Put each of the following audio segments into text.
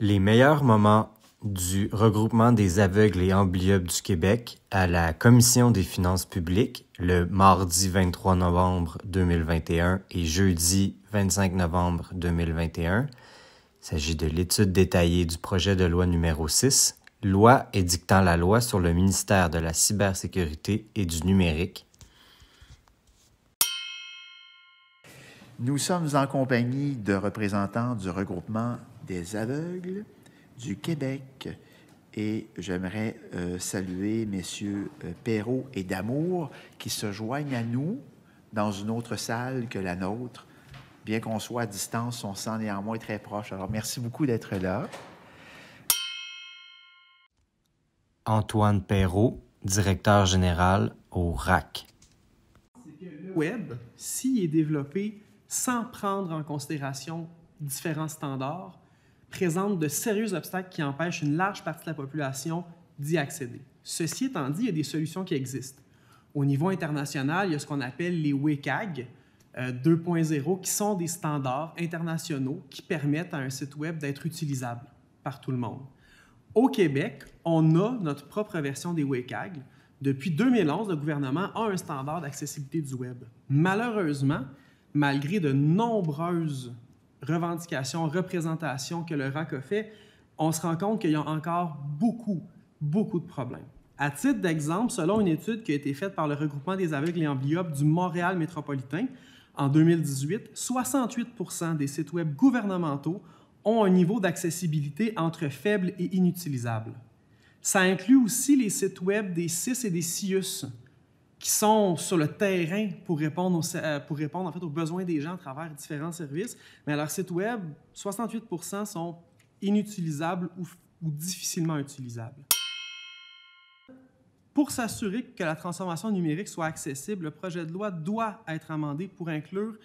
Les meilleurs moments du regroupement des aveugles et amblyopes du Québec à la Commission des finances publiques le mardi 23 novembre 2021 et jeudi 25 novembre 2021. Il s'agit de l'étude détaillée du projet de loi numéro 6, loi édictant la loi sur le ministère de la cybersécurité et du numérique. Nous sommes en compagnie de représentants du regroupement des aveugles du Québec et j'aimerais saluer messieurs Perrault et Damour qui se joignent à nous dans une autre salle que la nôtre. Bien qu'on soit à distance, on se sent néanmoins très proche. Alors, merci beaucoup d'être là. Antoine Perrault, directeur général au RAC. C'est que le web, s'il est développé sans prendre en considération différents standards, présente de sérieux obstacles qui empêchent une large partie de la population d'y accéder. Ceci étant dit, il y a des solutions qui existent. Au niveau international, il y a ce qu'on appelle les WCAG 2.0, qui sont des standards internationaux qui permettent à un site web d'être utilisable par tout le monde. Au Québec, on a notre propre version des WCAG. Depuis 2011, le gouvernement a un standard d'accessibilité du web. Malheureusement, malgré de nombreuses revendications, représentations que le RAC a fait, on se rend compte qu'il y a encore beaucoup de problèmes. À titre d'exemple, selon une étude qui a été faite par le regroupement des aveugles et amblyopes du Montréal métropolitain, en 2018, 68% des sites web gouvernementaux ont un niveau d'accessibilité entre faible et inutilisable. Ça inclut aussi les sites web des CIS et des CIUS, qui sont sur le terrain pour répondre en fait, aux besoins des gens à travers différents services. Mais à leur site web, 68% sont inutilisables ou difficilement utilisables. Pour s'assurer que la transformation numérique soit accessible, le projet de loi doit être amendé pour inclure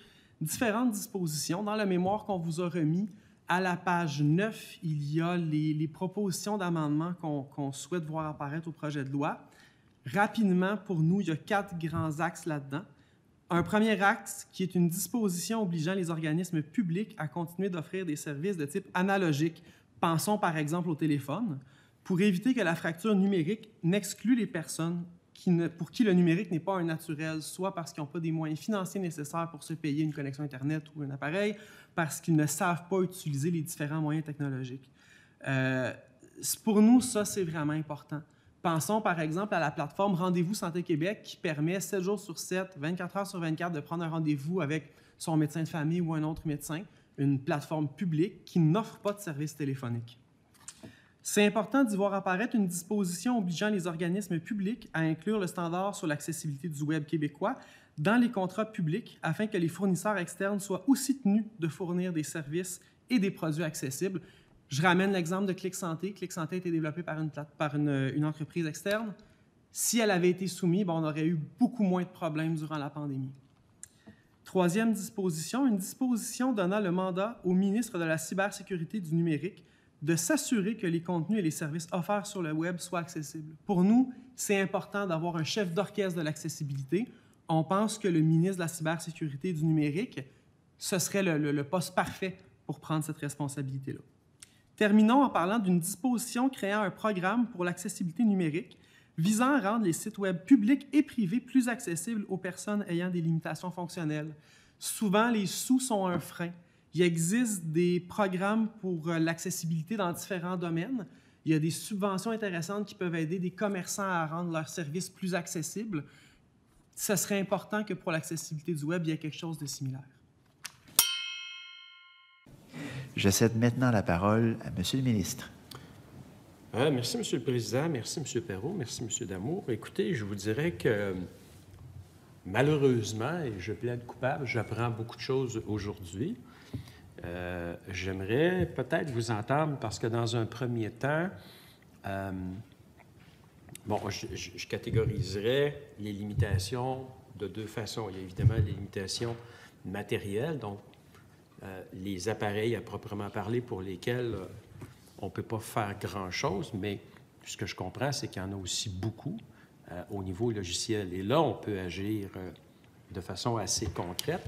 différentes dispositions. Dans le mémoire qu'on vous a remis, à la page 9, il y a les propositions d'amendement qu'on souhaite voir apparaître au projet de loi. Rapidement, pour nous, il y a 4 grands axes là-dedans. Un premier axe qui est une disposition obligeant les organismes publics à continuer d'offrir des services de type analogique. Pensons par exemple au téléphone, pour éviter que la fracture numérique n'exclue les personnes pour qui le numérique n'est pas un naturel, soit parce qu'ils n'ont pas des moyens financiers nécessaires pour se payer une connexion Internet ou un appareil, parce qu'ils ne savent pas utiliser les différents moyens technologiques. Pour nous, ça, c'est vraiment important. Pensons par exemple à la plateforme Rendez-vous Santé Québec qui permet 7 jours sur 7, 24 heures sur 24 de prendre un rendez-vous avec son médecin de famille ou un autre médecin, une plateforme publique qui n'offre pas de service téléphonique. C'est important d'y voir apparaître une disposition obligeant les organismes publics à inclure le standard sur l'accessibilité du web québécois dans les contrats publics afin que les fournisseurs externes soient aussi tenus de fournir des services et des produits accessibles. Je ramène l'exemple de Clic Santé. Clic Santé a été développé par une entreprise externe. Si elle avait été soumise, on aurait eu beaucoup moins de problèmes durant la pandémie. Troisième disposition, une disposition donnant le mandat au ministre de la cybersécurité du numérique de s'assurer que les contenus et les services offerts sur le web soient accessibles. Pour nous, c'est important d'avoir un chef d'orchestre de l'accessibilité. On pense que le ministre de la cybersécurité du numérique, ce serait le poste parfait pour prendre cette responsabilité-là. Terminons en parlant d'une disposition créant un programme pour l'accessibilité numérique visant à rendre les sites web publics et privés plus accessibles aux personnes ayant des limitations fonctionnelles. Souvent, les sous sont un frein. Il existe des programmes pour l'accessibilité dans différents domaines. Il y a des subventions intéressantes qui peuvent aider des commerçants à rendre leurs services plus accessibles. Ce serait important que pour l'accessibilité du web, il y ait quelque chose de similaire. Je cède maintenant la parole à Monsieur le ministre. Merci, Monsieur le Président. Merci, Monsieur Perrault. Merci, Monsieur Damour. Écoutez, je vous dirais que malheureusement, et je plaide coupable, j'apprends beaucoup de choses aujourd'hui. J'aimerais peut-être vous entendre parce que dans un premier temps, je catégoriserais les limitations de 2 façons. Il y a évidemment les limitations matérielles, donc les appareils à proprement parler pour lesquels on ne peut pas faire grand-chose, mais ce que je comprends, c'est qu'il y en a aussi beaucoup au niveau logiciel. Et là, on peut agir de façon assez concrète.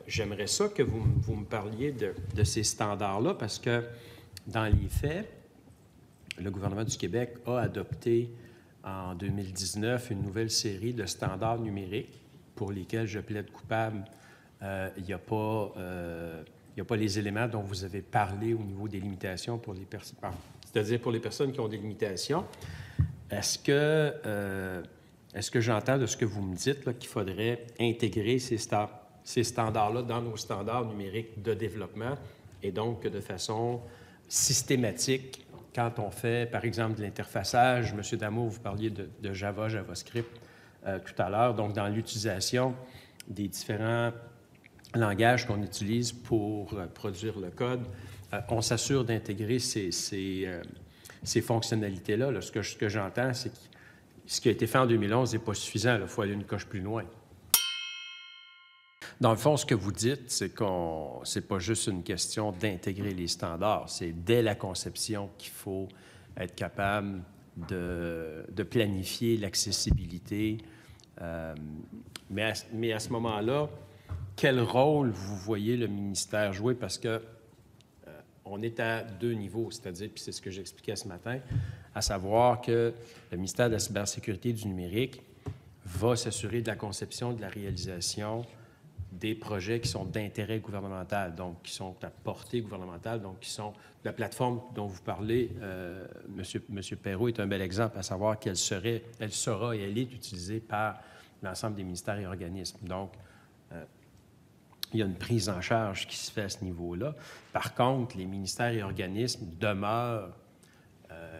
J'aimerais ça que vous me parliez de ces standards-là parce que Dans les faits, le gouvernement du Québec a adopté en 2019 une nouvelle série de standards numériques pour lesquels je plaide coupable. Il n'y a pas les éléments dont vous avez parlé au niveau des limitations pour les personnes, c'est-à-dire pour les personnes qui ont des limitations. Est-ce que j'entends de ce que vous me dites qu'il faudrait intégrer ces standards-là dans nos standards numériques de développement et donc de façon systématique, quand on fait, par exemple, de l'interfaçage, M. Damour, vous parliez de Java, JavaScript tout à l'heure, donc dans l'utilisation des différents langages qu'on utilise pour produire le code, on s'assure d'intégrer ces fonctionnalités-là. Là, ce que j'entends, c'est que ce qui a été fait en 2011 n'est pas suffisant. Il faut aller une coche plus loin. Dans le fond, ce que vous dites, c'est que ce n'est pas juste une question d'intégrer les standards. C'est dès la conception qu'il faut être capable de planifier l'accessibilité. Mais à ce moment-là, quel rôle vous voyez le ministère jouer? Parce que on est à deux niveaux, c'est-à-dire, puis c'est ce que j'expliquais ce matin, à savoir que le ministère de la cybersécurité et du numérique va s'assurer de la conception, de la réalisation des projets qui sont d'intérêt gouvernemental, donc qui sont à portée gouvernementale, donc qui sont la plateforme dont vous parlez, Monsieur Perrault est un bel exemple, à savoir qu'elle sera et elle est utilisée par l'ensemble des ministères et organismes. Donc, il y a une prise en charge qui se fait à ce niveau-là. Par contre, les ministères et organismes demeurent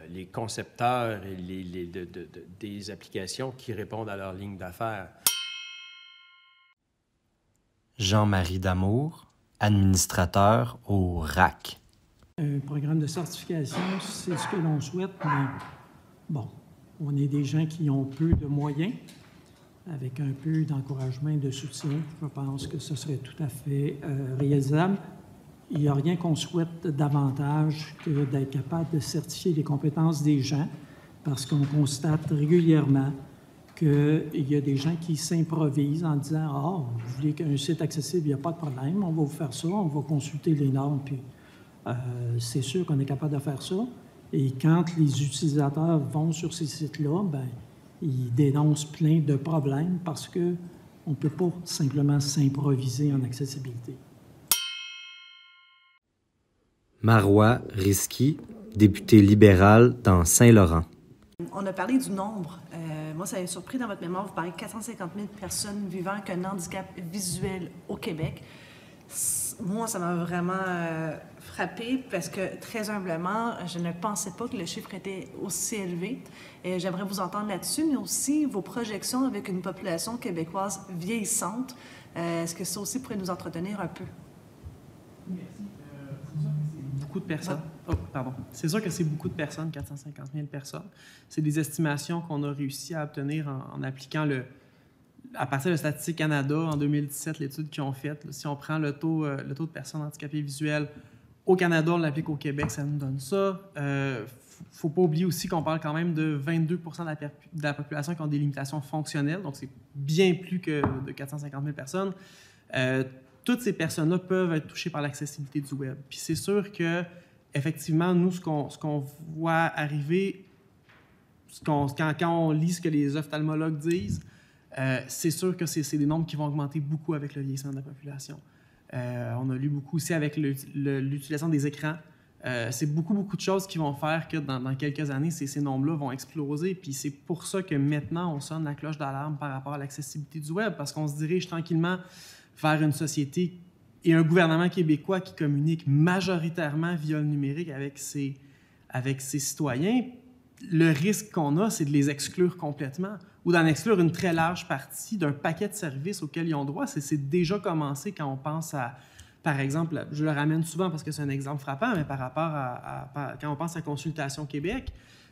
les concepteurs et des applications qui répondent à leur ligne d'affaires. Jean-Marie Damour, administrateur au RAC. Un programme de certification, c'est ce que l'on souhaite, mais bon, on est des gens qui ont peu de moyens. Avec un peu d'encouragement et de soutien, je pense que ce serait tout à fait réalisable. Il n'y a rien qu'on souhaite davantage que d'être capable de certifier les compétences des gens, parce qu'on constate régulièrement qu'il y a des gens qui s'improvisent en disant « Ah, vous voulez qu'un site accessible, il n'y a pas de problème, on va vous faire ça, on va consulter les normes, puis c'est sûr qu'on est capable de faire ça. » Et quand les utilisateurs vont sur ces sites-là, bien, ils dénoncent plein de problèmes parce qu'on ne peut pas simplement s'improviser en accessibilité. Marois Risky, député libéral dans Saint-Laurent. On a parlé du nombre. Moi, ça m'a surpris dans votre mémoire, vous parlez de 450 000 personnes vivant avec un handicap visuel au Québec. Moi, ça m'a vraiment frappée parce que, très humblement, je ne pensais pas que le chiffre était aussi élevé. Et j'aimerais vous entendre là-dessus, mais aussi vos projections avec une population québécoise vieillissante. Est-ce que ça aussi pourrait nous entretenir un peu? Merci. C'est beaucoup de personnes. Oh, pardon. C'est sûr que c'est beaucoup de personnes, 450 000 personnes. C'est des estimations qu'on a réussi à obtenir en appliquant à partir de Statistique Canada, en 2017, l'étude qu'ils ont faite, si on prend le taux de personnes handicapées visuelles au Canada, on l'applique au Québec, ça nous donne ça. Il ne faut pas oublier aussi qu'on parle quand même de 22 de la population qui ont des limitations fonctionnelles, donc c'est bien plus que de 450 000 personnes. Toutes ces personnes-là peuvent être touchées par l'accessibilité du web. Puis c'est sûr que, effectivement, nous, ce qu'on voit arriver, quand on lit ce que les ophtalmologues disent, c'est sûr que c'est des nombres qui vont augmenter beaucoup avec le vieillissement de la population. On a lu beaucoup aussi avec l'utilisation des écrans. C'est beaucoup de choses qui vont faire que dans quelques années, ces nombres-là vont exploser. Puis c'est pour ça que maintenant, on sonne la cloche d'alarme par rapport à l'accessibilité du web, parce qu'on se dirige tranquillement vers une société et un gouvernement québécois qui communique majoritairement via le numérique avec ses citoyens. Le risque qu'on a, c'est de les exclure complètement ou d'en exclure une très large partie d'un paquet de services auxquels ils ont droit. C'est déjà commencé quand on pense à, par exemple, je le ramène souvent parce que c'est un exemple frappant, mais par rapport quand on pense à Consultation Québec,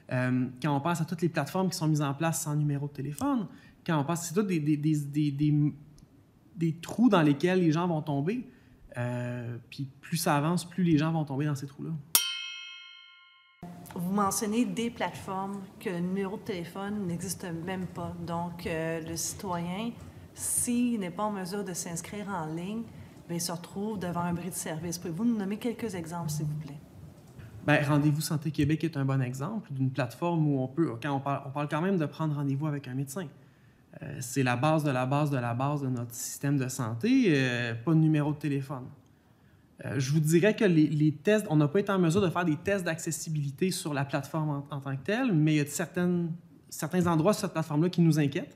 quand on pense à toutes les plateformes qui sont mises en place sans numéro de téléphone, quand on pense, c'est tout des trous dans lesquels les gens vont tomber. Puis plus ça avance, plus les gens vont tomber dans ces trous-là. Vous mentionnez des plateformes que le numéro de téléphone n'existe même pas. Donc, le citoyen, s'il n'est pas en mesure de s'inscrire en ligne, bien, il se retrouve devant un bris de service. Pouvez-vous nous nommer quelques exemples, s'il vous plaît? Bien, Rendez-vous Santé Québec est un bon exemple d'une plateforme où on parle quand même de prendre rendez-vous avec un médecin. C'est la base de la base de la base de notre système de santé, pas de numéro de téléphone. Je vous dirais que les tests, on n'a pas été en mesure de faire des tests d'accessibilité sur la plateforme en tant que telle, mais il y a certains endroits sur cette plateforme-là qui nous inquiètent.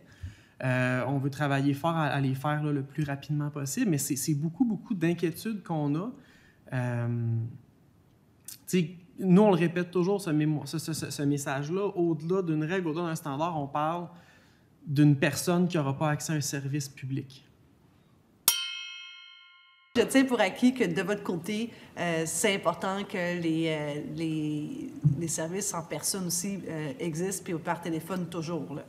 On veut travailler fort à les faire là, le plus rapidement possible, mais c'est beaucoup, beaucoup d'inquiétudes qu'on a. Nous, on le répète toujours, ce message-là, au-delà d'une règle, au-delà d'un standard, on parle d'une personne qui n'aura pas accès à un service public. Je tiens pour acquis que de votre côté, c'est important que les services en personne aussi existent, puis par téléphone toujours. Là.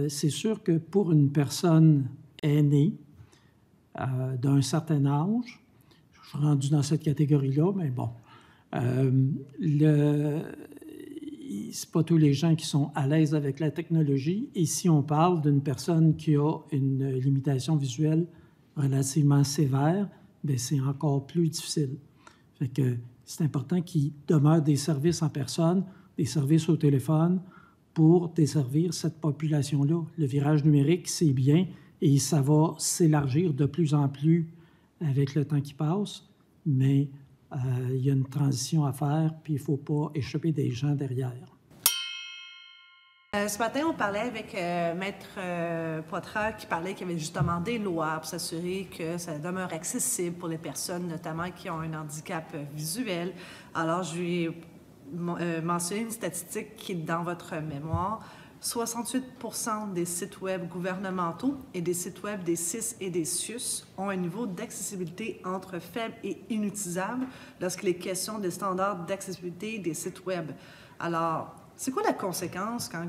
C'est sûr que pour une personne aînée d'un certain âge, je suis rendu dans cette catégorie-là, mais bon, c'est pas tous les gens qui sont à l'aise avec la technologie. Et si on parle d'une personne qui a une limitation visuelle relativement sévère, bien, c'est encore plus difficile. Fait que c'est important qu'il demeure des services en personne, des services au téléphone pour desservir cette population-là. Le virage numérique, c'est bien et ça va s'élargir de plus en plus avec le temps qui passe, mais il y a une transition à faire, puis il ne faut pas échapper des gens derrière. Ce matin, on parlait avec Maître Poitras qui parlait qu'il y avait justement des lois pour s'assurer que ça demeure accessible pour les personnes, notamment qui ont un handicap visuel. Alors, je lui ai mentionné une statistique qui est dans votre mémoire. 68% des sites web gouvernementaux et des sites web des CIS et des CIUS ont un niveau d'accessibilité entre faible et inutilisable lorsqu'il est question des standards d'accessibilité des sites web. Alors, c'est quoi la conséquence quand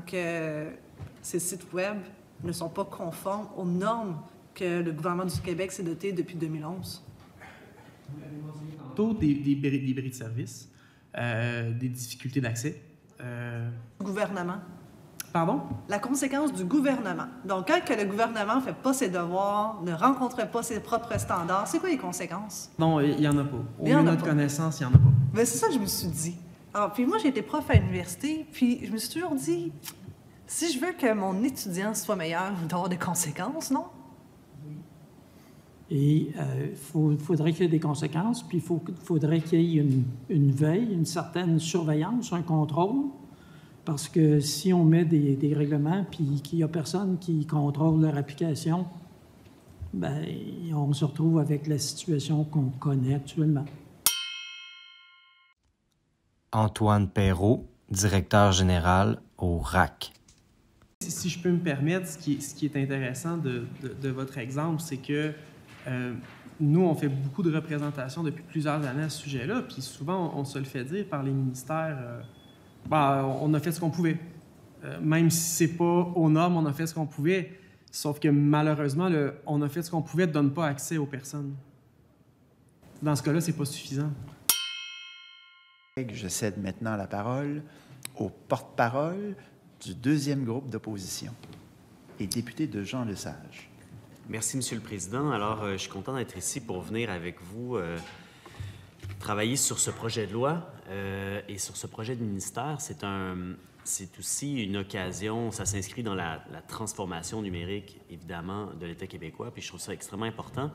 ces sites web ne sont pas conformes aux normes que le gouvernement du Québec s'est doté depuis 2011? Tantôt des bris de service, des difficultés d'accès. Gouvernement. Pardon? La conséquence du gouvernement. Donc, quand que le gouvernement ne fait pas ses devoirs, ne rencontre pas ses propres standards, c'est quoi les conséquences? Non, il n'y en a pas. Au mieux de notre connaissance, il n'y en a pas. Bien, c'est ça que je me suis dit. Alors, puis moi, j'ai été prof à l'université, puis je me suis toujours dit, si je veux que mon étudiant soit meilleur, il doit avoir des conséquences, non? Et il faudrait qu'il y ait des conséquences, puis il faudrait qu'il y ait une veille, une certaine surveillance, un contrôle, parce que si on met des règlements, puis qu'il n'y a personne qui contrôle leur application, bien, on se retrouve avec la situation qu'on connaît actuellement. Antoine Perrault, directeur général au RAC. Si je peux me permettre, ce qui est intéressant de votre exemple, c'est que nous, on fait beaucoup de représentations depuis plusieurs années à ce sujet-là, puis souvent, on se le fait dire par les ministères, on a fait ce qu'on pouvait. Même si c'est pas aux normes, on a fait ce qu'on pouvait, sauf que malheureusement, on a fait ce qu'on pouvait ne donne pas accès aux personnes. Dans ce cas-là, c'est pas suffisant. Je cède maintenant la parole au porte-parole du deuxième groupe d'opposition et député de Jean Lesage. Merci, Monsieur le Président. Alors, je suis content d'être ici pour venir avec vous travailler sur ce projet de loi et sur ce projet de ministère. C'est aussi une occasion, ça s'inscrit dans la transformation numérique, évidemment, de l'État québécois, puis je trouve ça extrêmement important.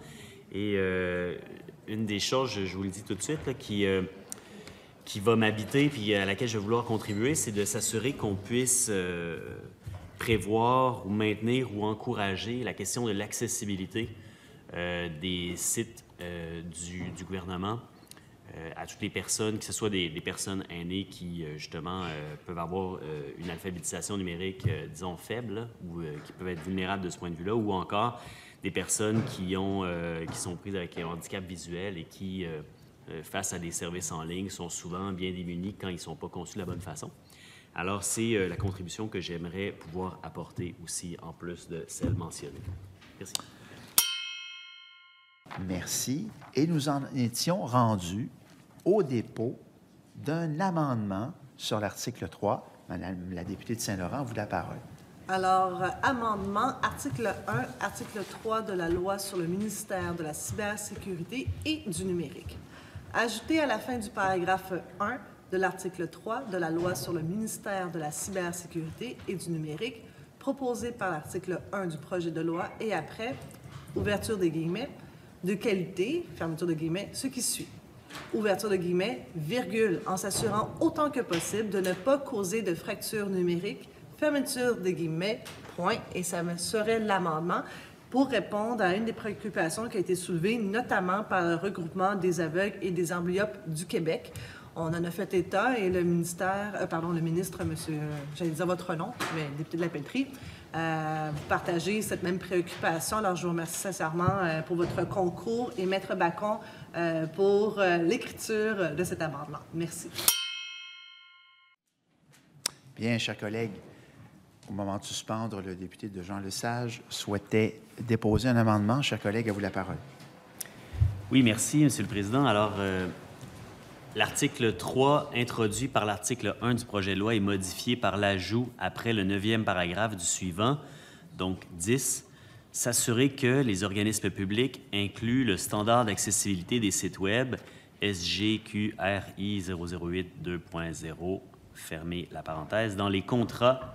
Et une des choses, je vous le dis tout de suite, là, qui va m'habiter puis à laquelle je vais vouloir contribuer, c'est de s'assurer qu'on puisse prévoir ou maintenir ou encourager la question de l'accessibilité des sites du gouvernement à toutes les personnes, que ce soit des personnes aînées qui, justement, peuvent avoir une alphabétisation numérique, disons, faible, là, ou qui peuvent être vulnérables de ce point de vue-là, ou encore des personnes qui sont prises avec un handicap visuel et qui, face à des services en ligne, sont souvent bien démunis quand ils ne sont pas conçus de la bonne façon. Alors, c'est la contribution que j'aimerais pouvoir apporter aussi, en plus de celle mentionnée. Merci. Merci. Et nous en étions rendus au dépôt d'un amendement sur l'article 3. Madame la députée de Saint-Laurent, vous la parole. Alors, amendement, article 1, article 3 de la loi sur le ministère de la cybersécurité et du numérique. Ajouter à la fin du paragraphe 1 de l'article 3 de la loi sur le ministère de la cybersécurité et du numérique, proposé par l'article 1 du projet de loi, et après, ouverture des guillemets, de qualité, fermeture de guillemets, ce qui suit. Ouverture de guillemets, virgule, en s'assurant autant que possible de ne pas causer de fracture numérique, fermeture de guillemets, point, et ça serait l'amendement pour répondre à une des préoccupations qui a été soulevée, notamment par le regroupement des aveugles et des amblyopes du Québec. On en a fait état et le ministre, monsieur, j'allais dire votre nom, mais député de la Pelletrie, vous partagez cette même préoccupation. Alors, je vous remercie sincèrement pour votre concours et Maître Bacon pour l'écriture de cet amendement. Merci. Bien, chers collègues, au moment de suspendre, le député de Jean Lesage souhaitait déposer un amendement. Chers collègues, à vous la parole. Oui, merci, M. le Président. Alors, l'article 3, introduit par l'article 1 du projet de loi, est modifié par l'ajout, après le 9e paragraphe du suivant, donc 10, s'assurer que les organismes publics incluent le standard d'accessibilité des sites Web SGQRI 008 2.0, fermez la parenthèse, dans les contrats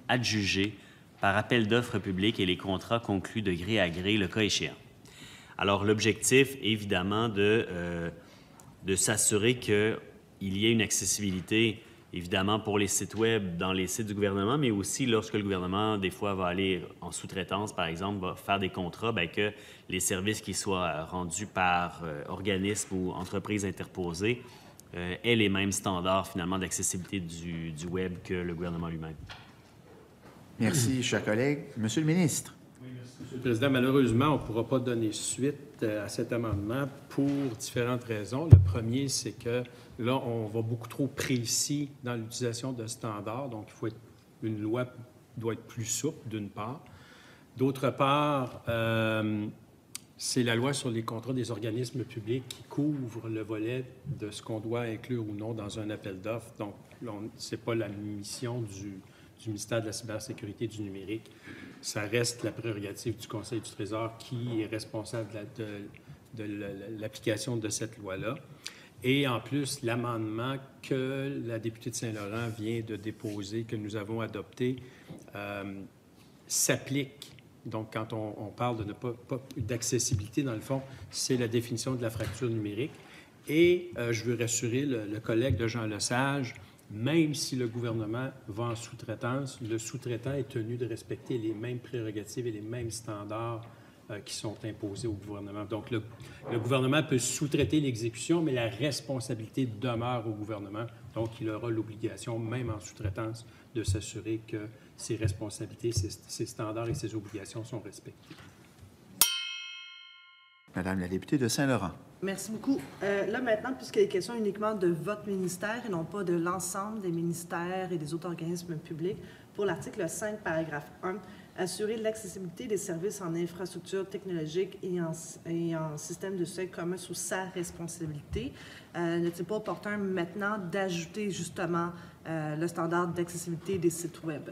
adjugés par appel d'offres publiques et les contrats conclus de gré à gré, le cas échéant. Alors, l'objectif, évidemment, de s'assurer qu'il y ait une accessibilité, évidemment, pour les sites Web dans les sites du gouvernement, mais aussi lorsque le gouvernement, des fois, va aller en sous-traitance, par exemple, va faire des contrats, bien, que les services qui soient rendus par organismes ou entreprises interposées aient les mêmes standards, finalement, d'accessibilité du Web que le gouvernement lui-même. Merci, chers collègues. Monsieur le ministre. Oui, merci, Monsieur le Président. Malheureusement, on ne pourra pas donner suite à cet amendement pour différentes raisons. Le premier, c'est que là, on va beaucoup trop précis dans l'utilisation de standards. Donc, une loi doit être plus souple, d'une part. D'autre part, c'est la loi sur les contrats des organismes publics qui couvre le volet de ce qu'on doit inclure ou non dans un appel d'offres. Donc, ce n'est pas la mission du ministère de la cybersécurité et du numérique. Ça reste la prérogative du Conseil du Trésor qui est responsable de l'application de cette loi-là. Et en plus, l'amendement que la députée de Saint-Laurent vient de déposer, que nous avons adopté, s'applique. Donc, quand on parle de d'accessibilité, dans le fond, c'est la définition de la fracture numérique. Et je veux rassurer le collègue de Jean Lesage, même si le gouvernement va en sous-traitance, le sous-traitant est tenu de respecter les mêmes prérogatives et les mêmes standards qui sont imposés au gouvernement. Donc, le gouvernement peut sous-traiter l'exécution, mais la responsabilité demeure au gouvernement. Donc, il aura l'obligation, même en sous-traitance, de s'assurer que ses responsabilités, ses standards et ses obligations sont respectés. Madame la députée de Saint-Laurent. Merci beaucoup. Là, maintenant, puisqu'il est question uniquement de votre ministère et non pas de l'ensemble des ministères et des autres organismes publics, pour l'article 5, paragraphe 1, assurer l'accessibilité des services en infrastructure technologique et en système de seuil commun sous sa responsabilité, n'est-il pas opportun maintenant d'ajouter justement le standard d'accessibilité des sites Web?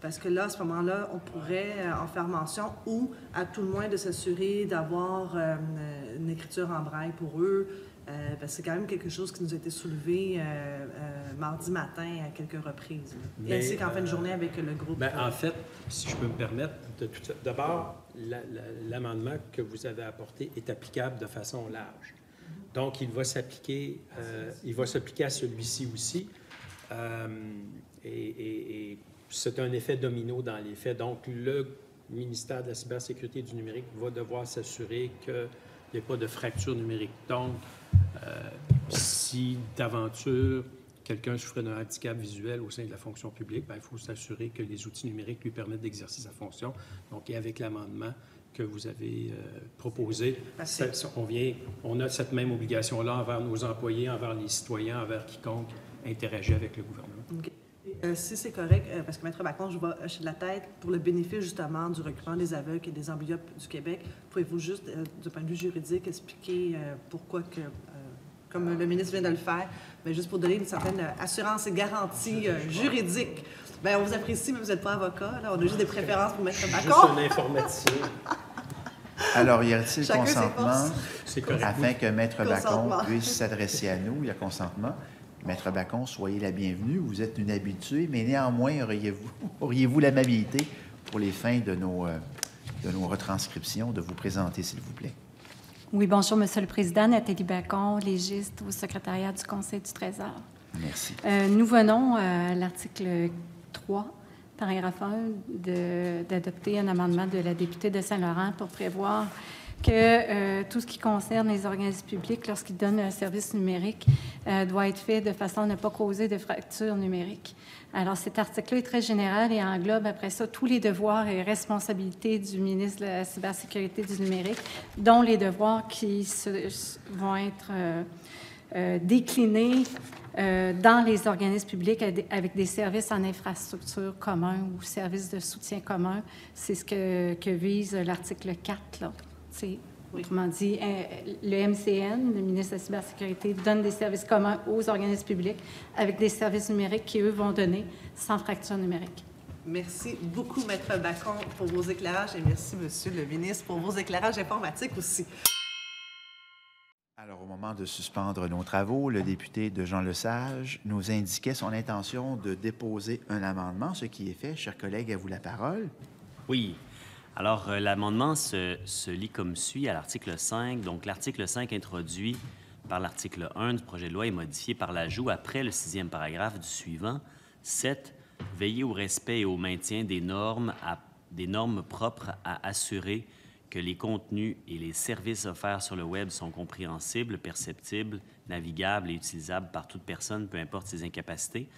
Parce que là, à ce moment-là, on pourrait en faire mention ou, à tout le moins, de s'assurer d'avoir une écriture en braille pour eux. Parce que c'est quand même quelque chose qui nous a été soulevé mardi matin à quelques reprises. Et ainsi qu'en fin de journée avec le groupe. Bien, en fait, si je peux me permettre, d'abord, l'amendement que vous avez apporté est applicable de façon large. Donc, il va s'appliquer à celui-ci aussi. Et c'est un effet domino dans les faits. Donc, le ministère de la cybersécurité et du numérique va devoir s'assurer qu'il n'y ait pas de fracture numérique. Donc, si d'aventure quelqu'un souffrait d'un handicap visuel au sein de la fonction publique, bien, il faut s'assurer que les outils numériques lui permettent d'exercer sa fonction. Donc, et avec l'amendement que vous avez proposé, on a cette même obligation-là envers nos employés, envers les citoyens, envers quiconque interagit avec le gouvernement. Okay. Si c'est correct, parce que Maître Bacon, je vais hocher de la tête, pour le bénéfice justement du regroupement des aveugles et des amblyopes du Québec, pouvez-vous juste, du point de vue juridique, expliquer pourquoi que, comme le ministre vient de le faire, mais juste pour donner une certaine assurance et garantie juridique. Bien, on vous apprécie, mais vous n'êtes pas avocat. Là, on a juste des préférences pour Maître Bacon. Juste un informaticien. Alors, y a-t-il consentement afin que Maître Bacon puisse s'adresser à nous? Il y a consentement. Maître Bacon, soyez la bienvenue. Vous êtes une habituée, mais néanmoins, auriez-vous l'amabilité, pour les fins de nos retranscriptions, de vous présenter, s'il vous plaît? Oui, bonjour, Monsieur le Président. Nathalie Bacon, légiste au secrétariat du Conseil du Trésor. Merci. Nous venons à l'article 3, paragraphe 1, d'adopter un amendement de la députée de Saint-Laurent pour prévoir que tout ce qui concerne les organismes publics, lorsqu'ils donnent un service numérique, doit être fait de façon à ne pas causer de fracture numérique. Alors, cet article-là est très général et englobe après ça tous les devoirs et responsabilités du ministre de la Cybersécurité du numérique, dont les devoirs qui vont être déclinés dans les organismes publics avec des services en infrastructure communs ou services de soutien commun. C'est ce que vise l'article 4, là. C'est, autrement dit, le MCN, le ministre de la Cybersécurité, donne des services communs aux organismes publics avec des services numériques qui, eux, vont donner sans fracture numérique. Merci beaucoup, Maître Bacon, pour vos éclairages et merci, Monsieur le ministre, pour vos éclairages informatiques aussi. Alors, au moment de suspendre nos travaux, le député de Jean Lesage nous indiquait son intention de déposer un amendement, ce qui est fait. Chers collègues, à vous la parole. Oui. Alors, l'amendement se lit comme suit à l'article 5. Donc, l'article 5 introduit par l'article 1 du projet de loi est modifié par l'ajout après le 6e paragraphe du suivant. 7. Veiller au respect et au maintien des normes propres à assurer que les contenus et les services offerts sur le Web sont compréhensibles, perceptibles, navigables et utilisables par toute personne, peu importe ses incapacités.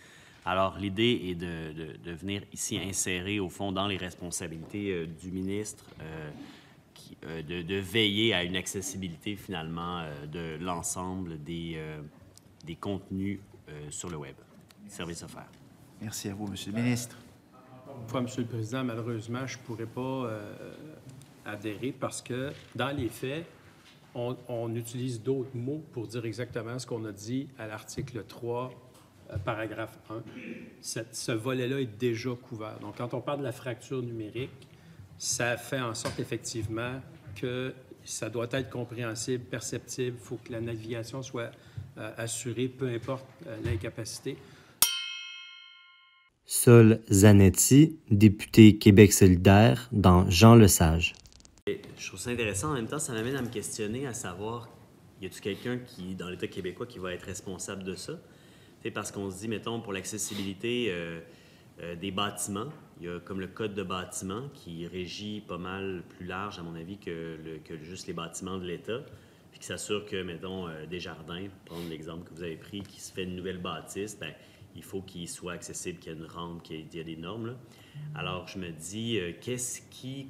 Alors, l'idée est de venir ici insérer, au fond, dans les responsabilités du ministre, de veiller à une accessibilité, finalement, de l'ensemble des contenus sur le Web, services offerts. Merci à vous, Monsieur le ministre. Une fois, Monsieur le Président, malheureusement, je ne pourrais pas adhérer parce que, dans les faits, on utilise d'autres mots pour dire exactement ce qu'on a dit à l'article 3, paragraphe 1. Ce volet-là est déjà couvert. Donc, quand on parle de la fracture numérique, ça fait en sorte, effectivement, que ça doit être compréhensible, perceptible. Il faut que la navigation soit assurée, peu importe l'incapacité. Sol Zanetti, député Québec solidaire, dans Jean Lesage. Je trouve ça intéressant. En même temps, ça m'amène à me questionner, à savoir, y a-t-il quelqu'un qui, dans l'État québécois, qui va être responsable de ça? Parce qu'on se dit, mettons, pour l'accessibilité des bâtiments, il y a comme le code de bâtiment qui régit pas mal plus large, à mon avis, que juste les bâtiments de l'État, puis qui s'assure que, mettons, des jardins, pour prendre l'exemple que vous avez pris, qui se fait une nouvelle bâtisse, bien, il faut qu'il soit accessible, qu'il y ait une rampe, qu'il y ait des normes, là. Alors, je me dis,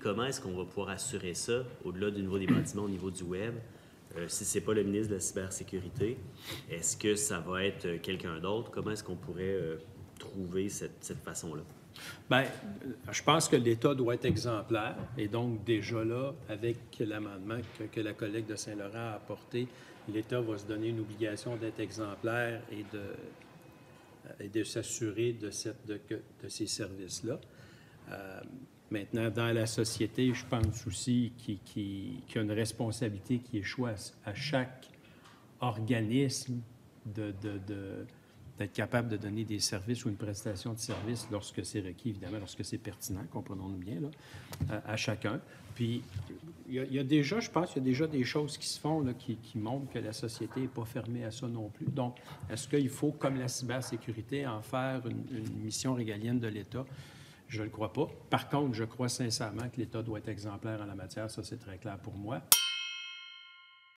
comment est-ce qu'on va pouvoir assurer ça, au-delà du niveau des bâtiments, au niveau du Web? Si ce n'est pas le ministre de la Cybersécurité, est-ce que ça va être quelqu'un d'autre? Comment est-ce qu'on pourrait trouver cette façon-là? Bien, je pense que l'État doit être exemplaire. Et donc, déjà là, avec l'amendement que la collègue de Saint-Laurent a apporté, l'État va se donner une obligation d'être exemplaire et de s'assurer de ces services-là. Maintenant, dans la société, je pense aussi qu'il y a une responsabilité qui échoue à chaque organisme d'être capable de donner des services ou une prestation de service lorsque c'est requis, évidemment, lorsque c'est pertinent, comprenons-nous bien, là, à chacun. Puis, il y a déjà, je pense, il y a déjà des choses qui se font là, qui montrent que la société n'est pas fermée à ça non plus. Donc, est-ce qu'il faut, comme la cybersécurité, en faire une mission régalienne de l'État? Je ne le crois pas. Par contre, je crois sincèrement que l'État doit être exemplaire en la matière. Ça, c'est très clair pour moi.